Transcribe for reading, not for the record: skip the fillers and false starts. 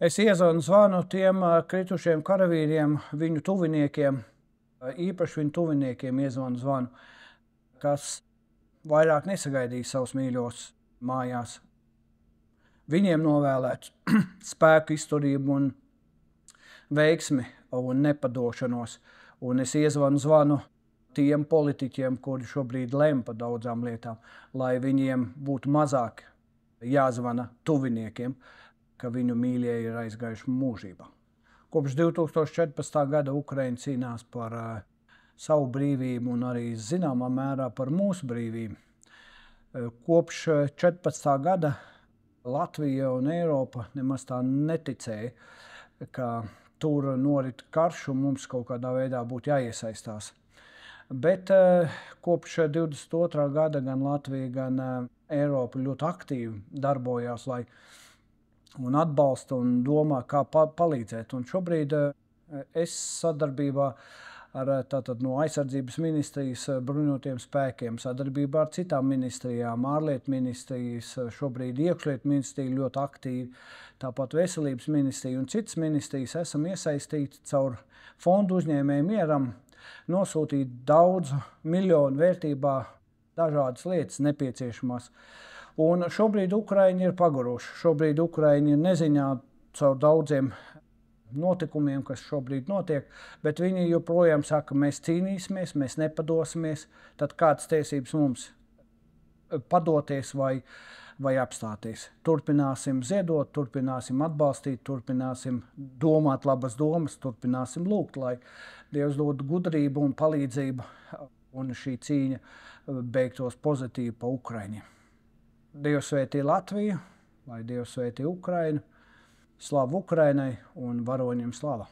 Es zvanu tiem kritušiem karavīriem, viņu tuviniekiem, īpaši viņu tuviniekiem zvanu, kas vairāk nesagaidīja savus mīļos mājās. Viņiem novēlēt spēku, izturību un veiksmi un nepadošanos. Un es zvanu tiem politiķiem, kuri šobrīd lem par daudzām lietām, lai viņiem būtu mazāk jāzvana tuviniekiem, ka viņu mīļie ir aizgājuši mūžībā. Kopš 2014. gada Ukraina cīnās par savu brīvību un arī zināmā mērā par mūsu brīvību. Kopš 14. gada Latvija un Eiropa nemaz tā neticēja, ka tur norit karš un mums kaut kādā veidā būtu jāiesaistās. Bet kopš 22. gada gan Latvija, gan Eiropa ļoti aktīvi darbojās, lai un atbalsta un domā, kā palīdzēt. Un šobrīd es sadarbībā ar no aizsardzības ministrijas bruņotiem spēkiem, sadarbībā ar citām ministrijām, ārlietu ministrijas, šobrīd iekšlietu ministrija ļoti aktīvi, tāpat veselības ministrija un citas ministrijas esam iesaistīti caur fondu Uzņēmēju mieram, nosūtīt daudzu miljonu vērtībā dažādas lietas nepieciešamās. Un šobrīd Ukraiņi ir paguruši. Šobrīd Ukraiņi ir neziņā caur daudziem notikumiem, kas šobrīd notiek, bet viņi joprojām saka, mēs cīnīsimies, mēs nepadosimies, tad kādas tiesības mums padoties vai apstāties. Turpināsim ziedot, turpināsim atbalstīt, turpināsim domāt labas domas, turpināsim lūgt, lai Dievs dod gudrību un palīdzību un šī cīņa beigtos pozitīvi pa Ukraiņiem. Dievs svētī Latviju, lai Dievs svētī Ukrainu, slavu Ukrainai un varoņiem slava!